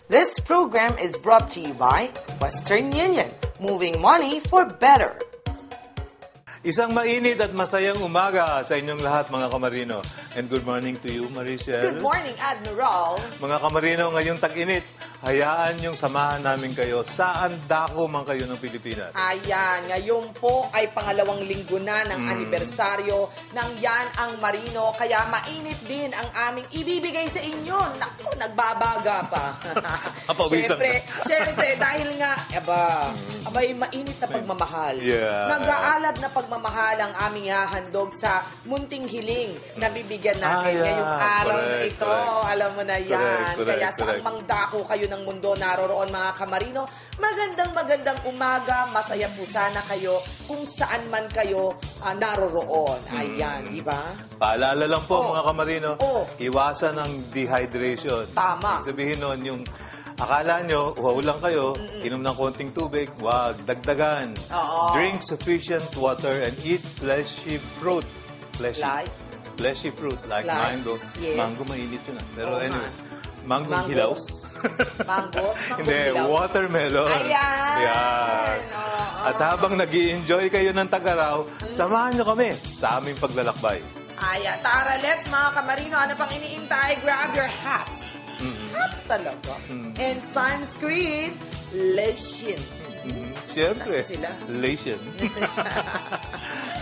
This program is brought to you by Western Union, moving money for better. Isang mainit at masayang umaga sa inyong lahat, mga kamarino. And good morning to you, Maricel. Good morning, Admiral. Mga kamarino, ngayong tag-init, hayaan niyong samahan namin kayo saan dako man kayo ng Pilipinas. Ayan, ngayon po ay pangalawang linggo na ng anibersaryo ng Yan ang Marino. Kaya mainit din ang aming ibibigay sa inyo. Naku, nagbabaga pa. Siyempre, dahil nga, abay, mainit na pagmamahal. Yeah. Nag-aalab na pagmamahal ang aming hahandog sa munting hiling na bibigyan natin ngayong araw na ito. Correct. Alam mo na yan. Kaya saan mang dako kayo ng mundo naroroon, mga kamarino, magandang umaga. Masaya po sana kayo kung saan man kayo naroroon. Ayan, di ba? Paalala lang po, mga kamarino, iwasan ang dehydration. Tama. Sabihin nun, yung akala nyo, uhaw lang kayo, inom ng konting tubig, wag, dagdagan. Drink sufficient water and eat fleshy fruit. Fleshy fruit, like mango. Yes. Mango, mainit yun. Pero anyway, mango hilaw. Mango Hindi, hilaw. Watermelon. Ayan. At habang nag-i-enjoy kayo ng tag-araw, samahan nyo kami sa aming paglalakbay. Ayan, tara, let's mga kamarino. Ano pang iniintay? Grab your hats. Hats talaga. And sunscreen, lotion. Siyempre, lotion.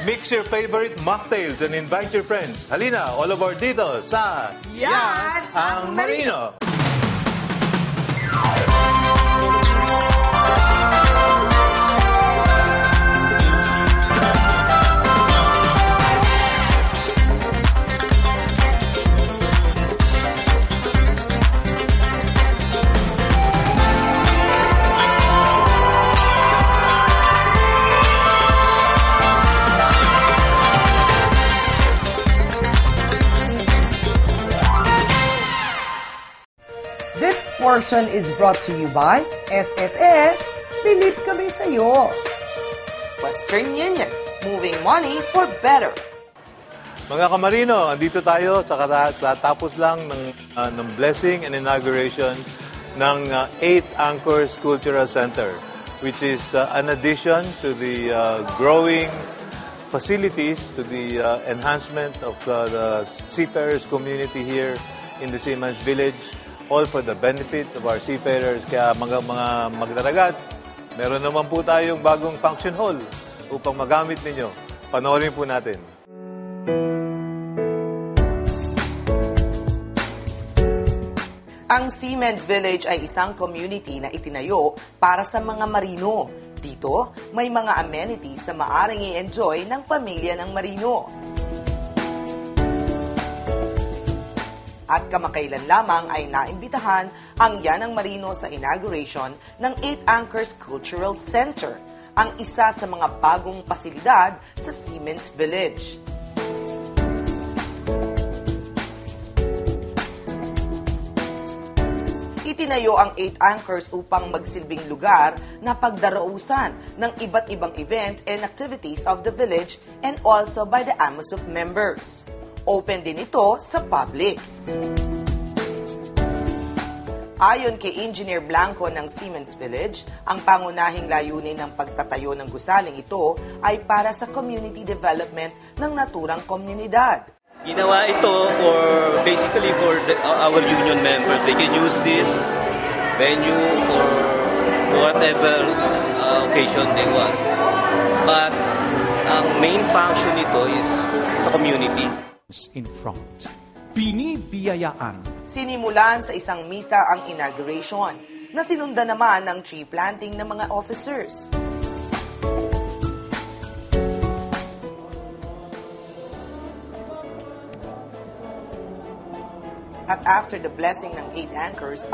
Mix your favorite mocktails and invite your friends. Halina, all aboard dito sa Yan ang Marino. Portion is brought to you by SSS. Bilib kami sa'yo. Western Union, moving money for better. Mga kamarino, andito tayo sa katapos lang ng blessing and inauguration ng 8 Anchors Cultural Center, which is an addition to the growing facilities, to the enhancement of the seafarers community here in the Seamen's Village, all for the benefit of our seafarers. Kaya mga magdaragat, meron naman po tayong bagong function hall upang magamit ninyo. Panoorin po natin. Ang Seamen's Village ay isang community na itinayo para sa mga marino. Dito, may mga amenities na maaring i-enjoy ng pamilya ng marino. At kamakailan lamang ay naimbitahan ang Yan ang Marino sa inauguration ng 8 Anchors Cultural Center, ang isa sa mga bagong pasilidad sa Seamen's Village. Itinayo ang 8 Anchors upang magsilbing lugar na pagdarausan ng iba't ibang events and activities of the village and also by the AMUSUP members. Open din ito sa public. Ayon kay Engineer Blanco ng Seamen's Village, ang pangunahing layunin ng pagtatayo ng gusaling ito ay para sa community development ng naturang komunidad. Ginawa ito basically for our union members. They can use this venue for whatever occasion they want. But ang main function nito is sa community. In front. Binibiyayaan. Sinimulan sa isang misa ang inauguration na sinundan naman ng tree planting ng mga officers. At after the blessing ng 8 Anchors,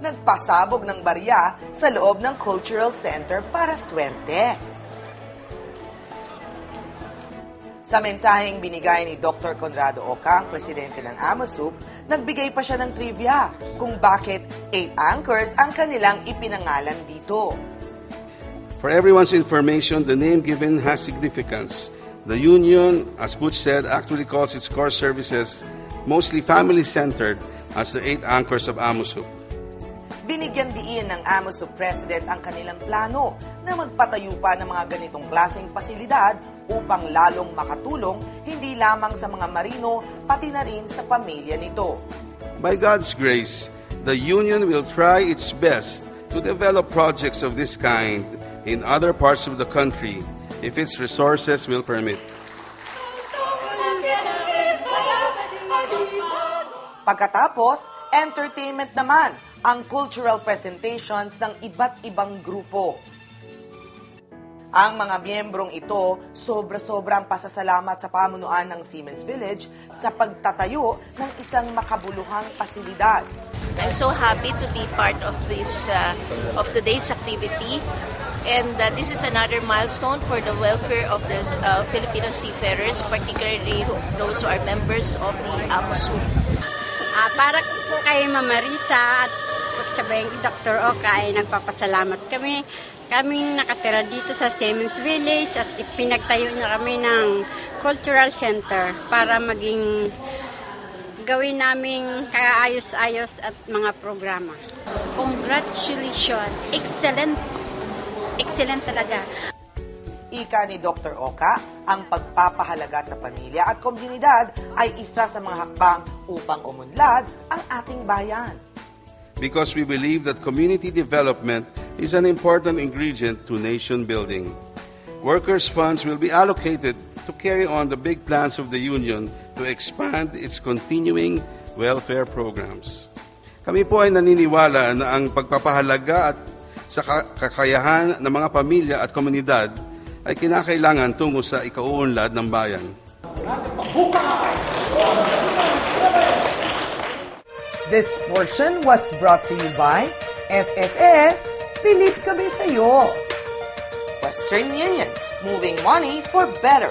nagpasabog ng barya sa loob ng Cultural Center para swerte. Sa mensaheng binigay ni Dr. Conrado Oca, ang presidente ng AMUSUP, nagbigay pa siya ng trivia kung bakit 8 Anchors ang kanilang ipinangalan dito. For everyone's information, the name given has significance. The union, as Butch said, actually calls its core services mostly family-centered as the 8 Anchors of AMUSUP. Binigyan diin ng AMOSU President ang kanilang plano na magpatayo pa ng mga ganitong klaseng pasilidad upang lalong makatulong hindi lamang sa mga marino pati na rin sa pamilya nito. By God's grace, the Union will try its best to develop projects of this kind in other parts of the country if its resources will permit. Pagkatapos, entertainment naman ang cultural presentations ng iba't ibang grupo. Ang mga miyembrong ito, sobra-sobrang pasasalamat sa pamunuan ng Siemens Village sa pagtatayo ng isang makabuluhang pasilidad. I'm so happy to be part of this of today's activity, and this is another milestone for the welfare of the Filipino seafarers, particularly those who are members of the AMOSU. Para po kay Mama Risa at pagsabayang Dr. Oka ay nagpapasalamat kami. Kaming nakatira dito sa Siemens Village at pinagtayo niya kami ng cultural center para maging gawin namin kaayos-ayos at mga programa. Congratulations! Excellent! Excellent talaga. Ika ni Dr. Oka, ang pagpapahalaga sa pamilya at komunidad ay isa sa mga hakbang upang umunlad ang ating bayan. Because we believe that community development is an important ingredient to nation building. Workers' funds will be allocated to carry on the big plans of the Union to expand its continuing welfare programs. Kami po ay naniniwala na ang pagpapahalaga at sa kakayahan ng mga pamilya at komunidad ay kinakailangan tungo sa ikauunlad ng bayan. This portion was brought to you by SSS, Pilit Kami Sa'yo. Western Union, moving money for better.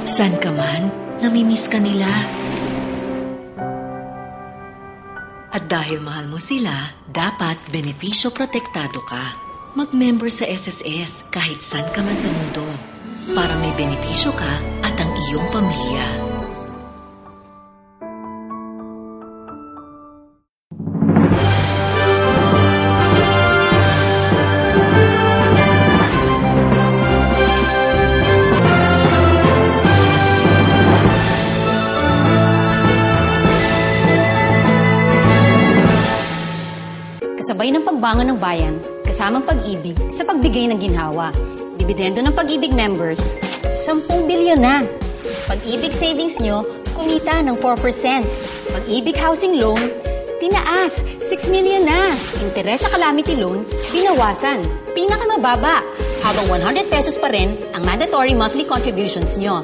San ka man, namimiss ka nila. At dahil mahal mo sila, dapat benepisyo protektado ka. Mag-member sa SSS kahit saan ka man sa mundo para may benepisyo ka at ang iyong pamilya. Kasabay ng pagbangon ng bayan, kasamang pag-ibig sa pagbigay ng ginhawa. Dividendo ng pag-ibig members, 10 bilyon na. Pag-ibig savings nyo, kumita ng 4%. Pag-ibig housing loan, tinaas, 6 million na. Interes sa calamity loan, binawasan, pinakamababa. Habang 100 pesos pa rin ang mandatory monthly contributions nyo.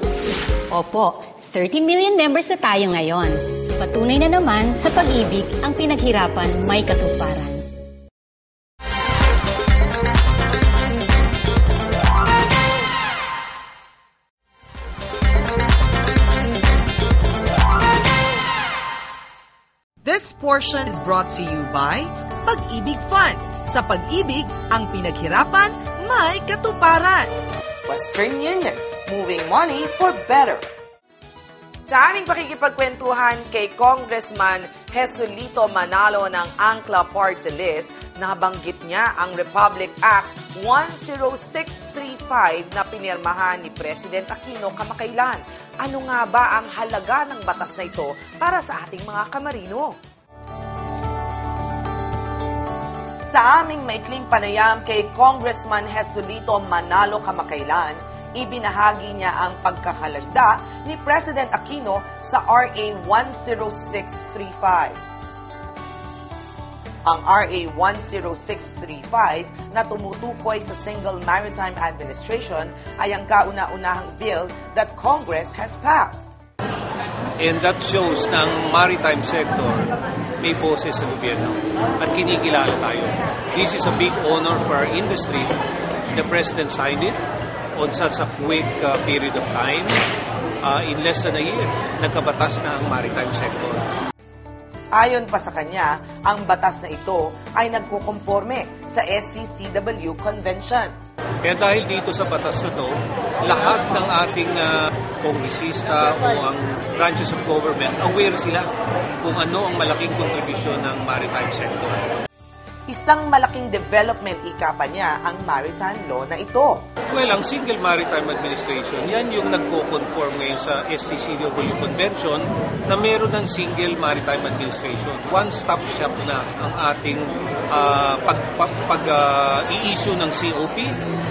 Opo, 30 million members na tayo ngayon. Patunay na naman sa pag-ibig ang pinaghirapan may katuparan. This portion is brought to you by Pag-ibig Fund. Sa pag-ibig, ang pinaghirapan may katuparan. Western Union, moving money for better. Sa aming pakikipagkwentuhan kay Congressman Jesulito Manalo ng Angla Party List, nabanggit niya ang Republic Act 10635 na pinirmahan ni President Aquino kamakailan. Ano nga ba ang halaga ng batas na ito para sa ating mga kamarino? Sa aming maikling panayam kay Congressman Jesulito Manalo kamakailan, ibinahagi niya ang pagkakalagda ni President Aquino sa RA 10635. Ang RA 10635 na tumutukoy sa Single Maritime Administration ay ang kauna-unahang bill that Congress has passed. And that shows na ang maritime sector may boses sa gobyerno at kinikilala tayo. This is a big honor for our industry. The President signed it on such a quick period of time. In less than a year, nagkabatas na ang maritime sector. Ayon pa sa kanya, ang batas na ito ay nagkukonforme sa STCW Convention. Kaya dahil dito sa batas na to, lahat ng ating kongresista o ang branches of government, aware sila kung ano ang malaking kontribusyon ng maritime sector. Isang malaking development ika pa niya ang maritime law na ito. Well, ang Single Maritime Administration, yan yung nagko-conform ngayon sa STCW Convention na meron ng Single Maritime Administration. One-stop shop na ang ating i-issue ng COP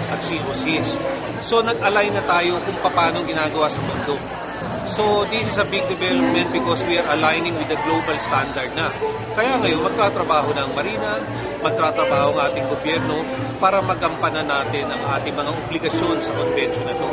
at COCs. So nag-align na tayo kung paano ginagawa sa mundo. So this is a big development because we are aligning with the global standard na. Kaya ngayon magtatrabaho ng Marina, magtatrabaho ang ating gobyerno para magampanan natin ang ating mga obligasyon sa convention na ito.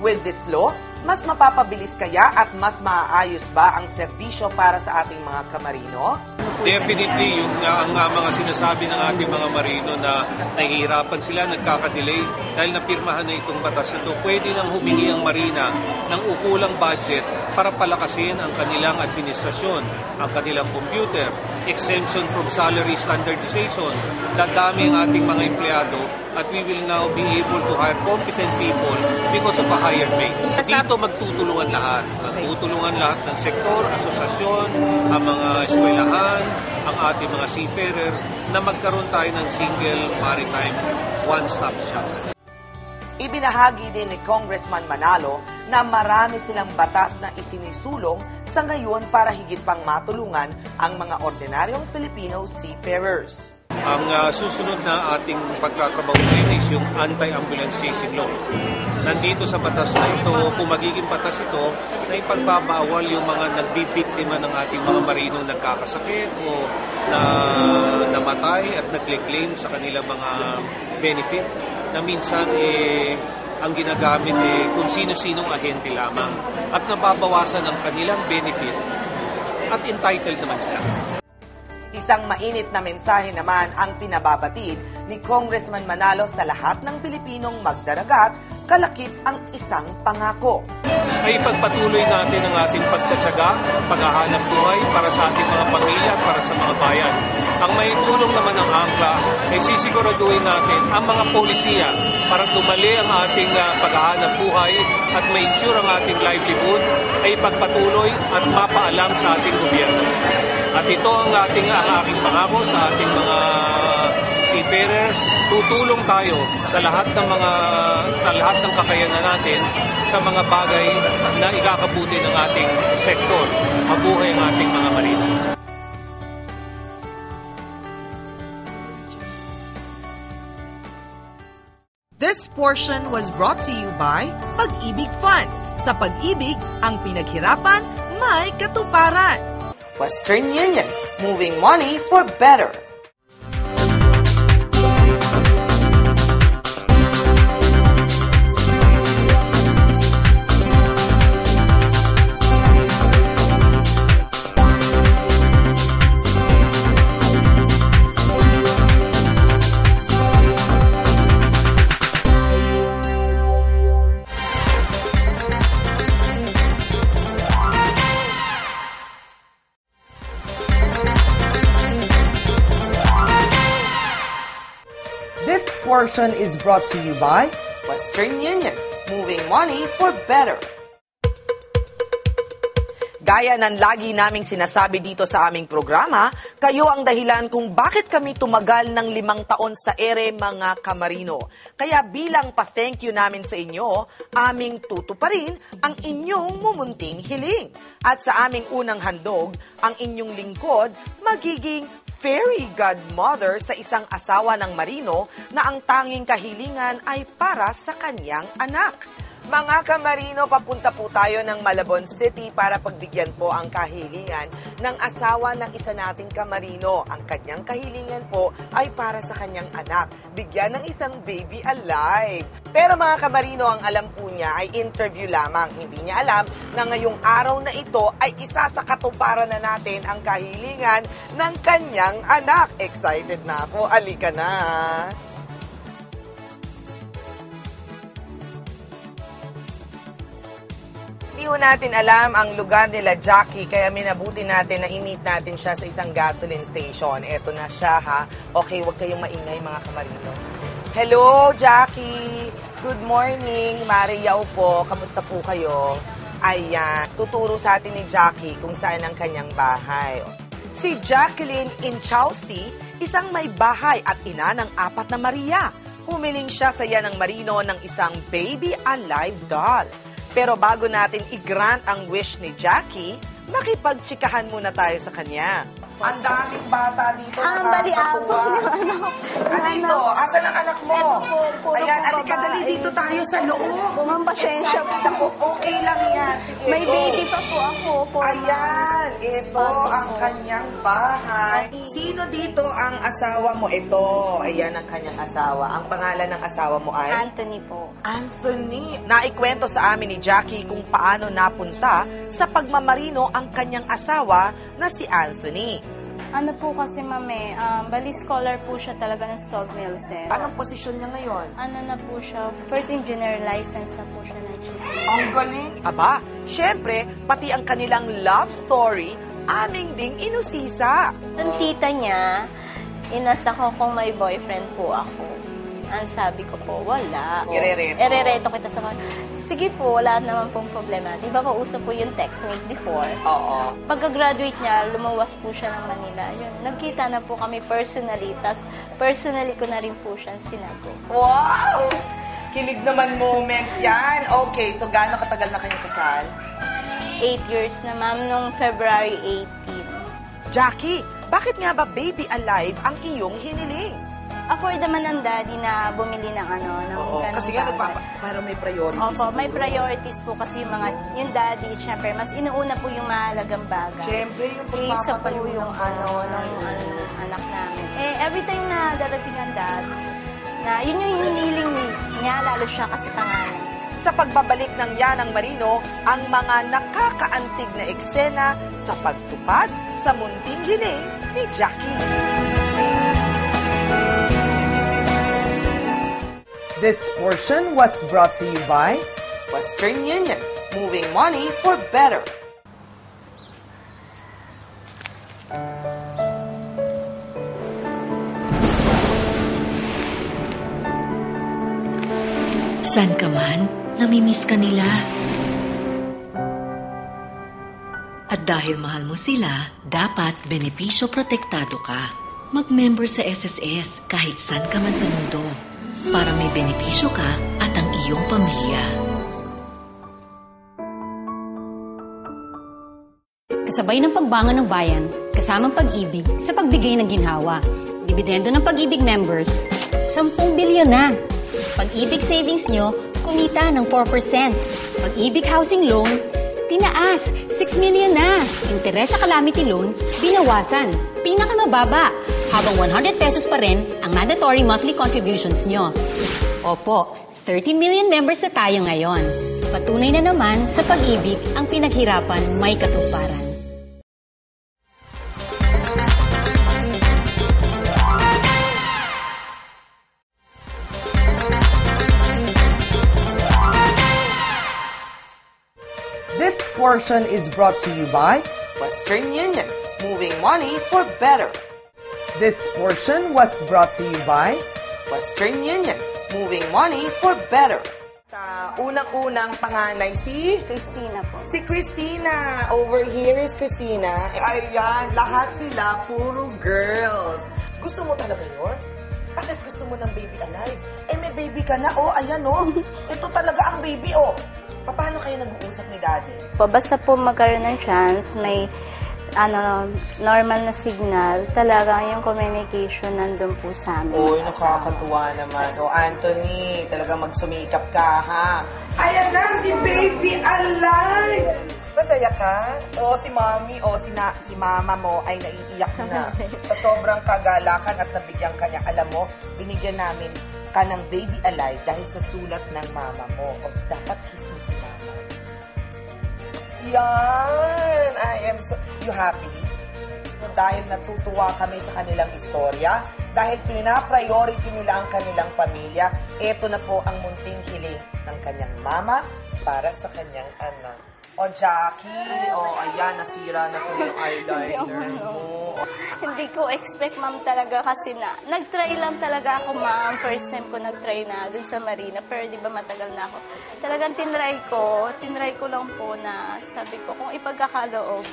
With this law, mas mapapabilis kaya at mas maaayos ba ang serbisyo para sa ating mga kamarino? Definitely, yung ang mga sinasabi ng ating mga marino na nahihirapan sila, nagkakadelay dahil napirmahan na itong batas na ito. Pwede nang humingi ang marina ng ukulang budget para palakasin ang kanilang administrasyon, ang kanilang computer, exemption from salary standardization, dadami ang ating mga empleyado at we will now be able to hire competent people because of a higher pay. Dito magtutulungan lahat. Magtutulungan lahat ng sektor, asosasyon, ang mga eskwelahan, ang ating mga seafarer na magkaroon tayo ng single maritime one-stop shop. Ibinahagi din ni Congressman Manalo na marami silang batas na isinisulong sa ngayon para higit pang matulungan ang mga ordinaryong Filipino seafarers. Ang susunod na ating pagtatrabaho din is yung anti-ambulance chasing law. Nandito sa batas na ito, kung magiging batas ito, na ipagbabawal yung mga nagbibiktima ng ating mga marinong nagkakasakit o na namatay at nag-claim sa kanilang mga benefit na minsan ang ginagamit kung sino-sinong ahente lamang at nababawasan ang kanilang benefit at entitled naman sila. Isang mainit na mensahe naman ang pinababatid ni Congressman Manalo sa lahat ng Pilipinong magdaragat, kalakip ang isang pangako. Ay pagpatuloy natin ang ating pagtsatsaga, paghahanap buhay para sa ating mga pamilya at para sa mga bayan. Ang maitulong naman ng AMCLA ay sisiguraduhin natin ang mga polisiya para tumali ang ating paghahanap buhay at ma-ensure ang ating livelihood ay pagpatuloy at mapaalam sa ating gobyerno. At ito ang aking pangako sa ating mga seafarer. Tutulong tayo sa lahat ng kakayanan natin sa mga bagay na ikakabuti ng ating sektor. Mabuhay ang ating mga marino. This portion was brought to you by Pag-ibig Fund. Sa Pag-ibig, ang pinaghirapan may katuparan. Western Union, moving money for better. Portion is brought to you by Western Union, moving money for better. Gaya ng lagi naming sinasabi dito sa aming programa, kayo ang dahilan kung bakit kami tumagal ng 5 taon sa ere, mga kamarino. Kaya bilang pa-thank you namin sa inyo, aming tutuparin ang inyong mumunting hiling. At sa aming unang handog, ang inyong lingkod magiging fairy godmother sa isang asawa ng marino na ang tanging kahilingan ay para sa kanyang anak. Mga kamarino, papunta po tayo ng Malabon City para pagbigyan po ang kahilingan ng asawa ng isa nating kamarino. Ang kanyang kahilingan po ay para sa kanyang anak, bigyan ng isang baby alive. Pero mga kamarino, ang alam po niya ay interview lamang. Hindi niya alam na ngayong araw na ito ay isa sa katuparan na natin ang kahilingan ng kanyang anak. Excited na ako. Alika na! Hindi ho natin alam ang lugar nila Jackie, kaya minabuti natin na i-meet natin siya sa isang gasoline station. Eto na siya, ha? Okay, huwag kayong maingay, mga kamarino. Hello, Jackie! Good morning, Mariaw po. Kamusta po kayo? Ayan, tuturo sa atin ni Jackie kung saan ang kanyang bahay. Si Jacqueline Inchausti, isang may bahay at ina ng 4 na Maria. Humiling siya sa Yanang Marino ng isang baby alive doll. Pero bago natin i-grant ang wish ni Jackie, makipagtsikahan muna tayo sa kanya. Ang daming bata dito. Nakakatuwa. Ano ito? Asan ang anak mo? Ayan, alika, dali dito tayo sa loob. Ma'am, pasensya po. Okay lang yan. Sige, may baby pa po ako. Ayan, ito ang kanyang bahay. Sino dito ang asawa mo? Ito, ayan ang kanyang asawa. Ang pangalan ng asawa mo ay? Anthony po. Anthony. Naikwento sa amin ni Jackie kung paano napunta sa pagmamarino ang kanyang asawa na si Anthony. Ano po kasi, ma'am, bali scholar po siya talaga ng Stolt Nielsen. Anong posisyon niya ngayon? Ano na po siya, first engineer license na po siya na chief. Ang galing! Aba, syempre, pati ang kanilang love story, aming ding inusisa. Ang tita niya, inasa ko kung may boyfriend po ako. Ang sabi ko po, wala. Irereto kita sa mga, sige po, wala naman pong problema. Di ba pauso po yung textmate before? Oo. Pagka-graduate niya, lumuwas po siya ng Manila. Yun, nagkita na po kami personally, tas personally ko na rin po siyang sinago. Wow! Kilig naman moments yan. Okay, so gaano katagal na kayong kasal? 8 years na, ma'am, nung February 18. Jackie, bakit nga ba baby alive ang iyong hiniling? Afford naman ng daddy na bumili ng kasi nga para may priorities. Opo, may priorities po kasi yung daddy, syempre, mas inuuna po yung mahalagang bagay. Syempre, yung pagpapatayo yung anak namin. Every time na darating ang dad, na yun yung hiniling niya, lalo siya kasi pangalan. Sa pagbabalik ng Yanang Marino, ang mga nakakaantig na eksena sa pagtupad sa munting hiling ni Jackie. This portion was brought to you by Western Union, moving money for better. San ka man, namimiss ka nila. At dahil mahal mo sila, dapat benepisyo protektado ka. Mag-member sa SSS kahit san ka man sa mundo para may benepisyo ka at ang iyong pamilya. Kasabay ng pagbangon ng bayan, kasamang pag-ibig sa pagbigay ng ginhawa. Dividendo ng Pag-ibig members, 10 bilyon na. Pag-ibig savings nyo, kumita ng 4%. Pag-ibig housing loan, tinaas, 6 million na. Interes sa calamity loan, binawasan. Pinakamababa, habang 100 pesos pa rin ang mandatory monthly contributions nyo. Opo, 30 million members na tayo ngayon. Patunay na naman sa pag-ibig ang pinaghirapan may katuparan. This portion is brought to you by Western Union, moving money for better. This portion was brought to you by Western Union, moving money for better. Unang-unang panganay si Christina po. Si Christina. Over here is Christina. Ayan, lahat sila puro girls. Gusto mo talaga yun? Bakit gusto mo ng baby alive? May baby ka na. Ayan Ito talaga ang baby Paano kayo nag-uusap ni Daddy? Basta po magkaroon ng chance, may normal na signal, talaga yung communication nandun po sa amin. Nakakatuwa naman. Anthony, talaga magsumikap ka, ha? Ayan na, si baby alive! Masaya ka? Si mommy, si mama mo ay naiiyak na. Sa sobrang kagalakan at nabigyan ka niya. Alam mo, binigyan namin ka ng baby alive dahil sa sulat ng mama mo. Dapat kiss mo si mama. Yan! You happy? Dahil natutuwa kami sa kanilang istorya, dahil pina-priority nila ang kanilang pamilya, eto na po ang munting hiling ng kanyang mama para sa kanyang anak. O, Jackie, ayan, nasira na po yung eyeliner mo. Hindi ko expect, ma'am, talaga kasi nag-try lang talaga ako, ma'am. First time ko nag-try na dun sa Marina, pero di ba matagal na ako. Talagang tinry ko lang po na sabi ko, kung ipagkakaloob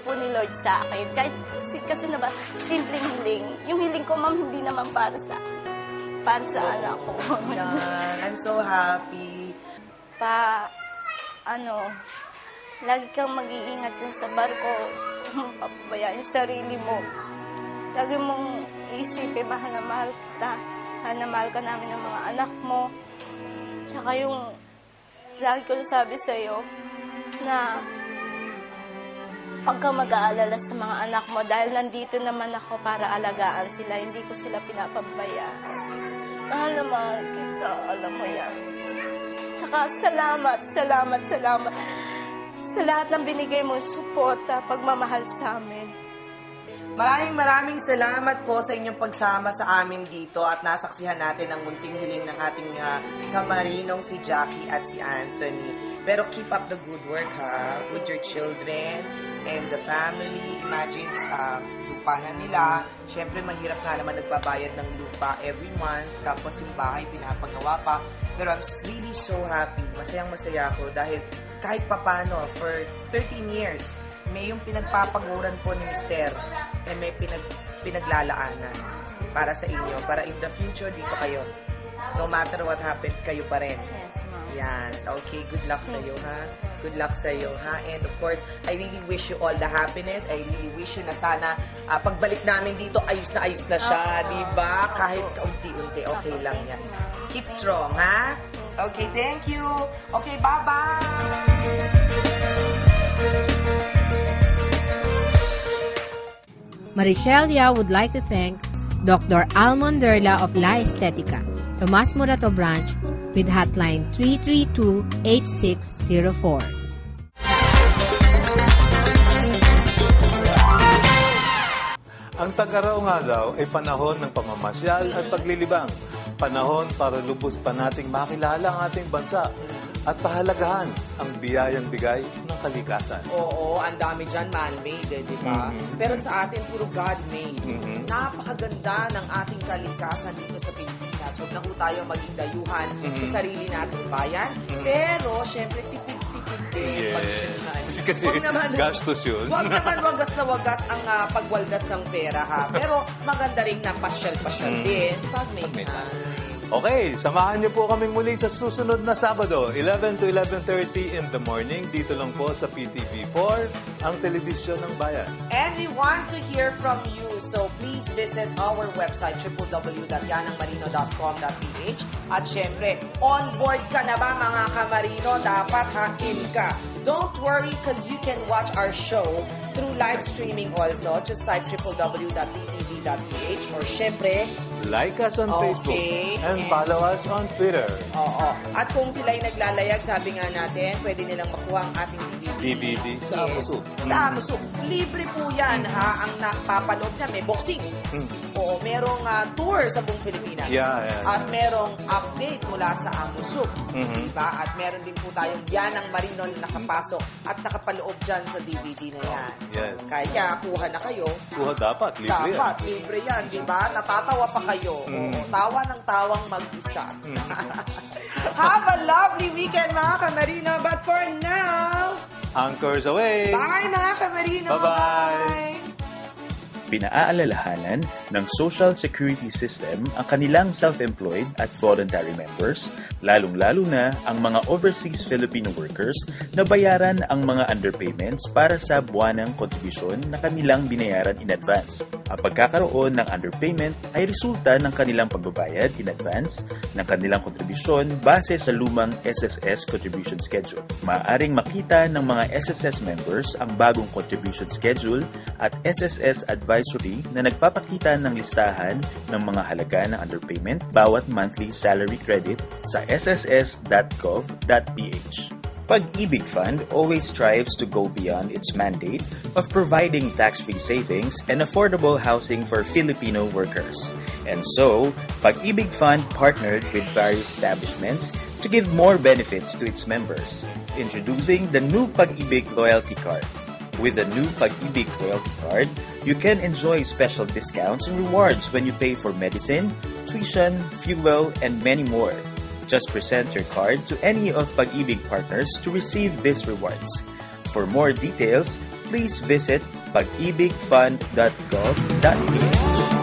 po ni Lord sa akin. Kahit kasi na ba, simpleng hiling. Yung hiling ko, ma'am, hindi naman para sa anak ko. I'm so happy. Lagi kang mag-iingat dyan sa barko. Papabayaan yung sarili mo. Lagi mong isipin, mahal na mahal kita. Mahal na mahal ka namin ng mga anak mo. Tsaka yung lagi ko sabi sa'yo na pagka mag-aalala sa mga anak mo, dahil nandito naman ako para alagaan sila, hindi ko sila pinapabayaan. Mahal na mahal kita, alam mo yan. Tsaka salamat sa lahat ng binigay mong suporta, pagmamahal sa amin. Maraming salamat po sa inyong pagsama sa amin dito at nasaksihan natin ang munting hiling ng ating kamarinong si Jackie at si Anthony. Pero keep up the good work, ha, with your children and the family. Imagine, lupa na nila. Siyempre, mahirap nga naman nagbabayad ng lupa every month. Tapos yung bahay, pinapagawa pa. Pero I'm really so happy. Masayang-masaya ako dahil kahit papano, for 13 years, may yung pinagpapaguran po ni Mister na may pinaglalaanan para sa inyo. Para in the future, dito kayo. No matter what happens, kayo pa rin. Yes, ma'am. Yan. Okay, good luck sa'yo, ha? Good luck sa'yo, ha? And of course, I really wish you all the happiness. I really wish you na sana pagbalik namin dito, ayos na siya, diba? Kahit kaunti-unti, okay lang yan. Keep strong, ha? Okay, thank you. Okay, bye-bye! Marichelle Yao would like to thank Dr. Almond Derla of La Estetica, Tomas Morato Branch, with hotline 332-8604. Ang Tag-Araw nga daw ay panahon ng pamamasyal at paglilibang. Panahon para lubos pa nating makilala ang ating bansa at pahalagahan ang biyayang bigay ng kalikasan. Oo, ang dami dyan man-made, di ba? Pero sa atin, puro God-made. Napakaganda ng ating kalikasan dito sa Pilipinas. Huwag na po tayo maging dayuhan sa sarili nating bayan. Pero, syempre, tipid-tipid din. Yes. Kasi gastos yun. Huwag naman wagas na wagas ang pagwaldas ng pera, ha? Pero maganda rin na pasyal-pasyal din pag may time. Okay, samahan niyo po kaming muli sa susunod na Sabado, 11 to 11:30 in the morning. Dito lang po sa PTV4, ang telebisyon ng bayan. And we want to hear from you. So please visit our website, www.yanangmarino.com.ph. At syempre, on board ka na ba mga kamarino? Dapat in ka. Don't worry because you can watch our show through live streaming also. Just type www.ttv.ph or syempre, like us on Facebook and follow us on Twitter. Oo. At kung sila'y naglalayag, sabi nga natin, pwede nilang makuha ang ating DVD sa Amusuk. Sa Amusuk. Libre po yan, ha? Ang napapanood niya, may boxing. Oo, merong tour sa buong Pilipinas. At merong update mula sa Amusuk. Diba? At meron din po tayong Yanang Marino na nakapasok at nakapaloob dyan sa DVD na yan. Yes. Kaya kuha na kayo. Kuha dapat, libre yan. Dapat, libre yan, diba? Natatawa pa kayo. Tawa ng tawang mag-isa. Have a lovely weekend, mga kamarino. But for now, anchors away. Bye, mga kamarino. Bye-bye. Pinaaalalahanan ng Social Security System ang kanilang self-employed at voluntary members, lalong-lalo na ang mga overseas Filipino workers na bayaran ang mga underpayments para sa buwanang kontribusyon na kanilang binayaran in advance. Ang pagkakaroon ng underpayment ay resulta ng kanilang pagbabayad in advance ng kanilang kontribusyon base sa lumang SSS Contribution Schedule. Maaaring makita ng mga SSS members ang bagong contribution schedule at SSS Advisory na nagpapakita ng listahan ng mga halaga ng underpayment bawat monthly salary credit sa sss.gov.ph. Pag-ibig Fund always strives to go beyond its mandate of providing tax-free savings and affordable housing for Filipino workers. And so, Pag-ibig Fund partnered with various establishments to give more benefits to its members, introducing the new Pag-ibig Loyalty Card. With the new Pag-ibig Loyalty Card, you can enjoy special discounts and rewards when you pay for medicine, tuition, fuel, and many more. Just present your card to any of Pag-ibig partners to receive these rewards. For more details, please visit pagibigfund.gov.ph.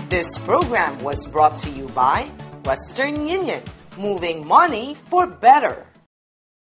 This program was brought to you by Western Union, moving money for better.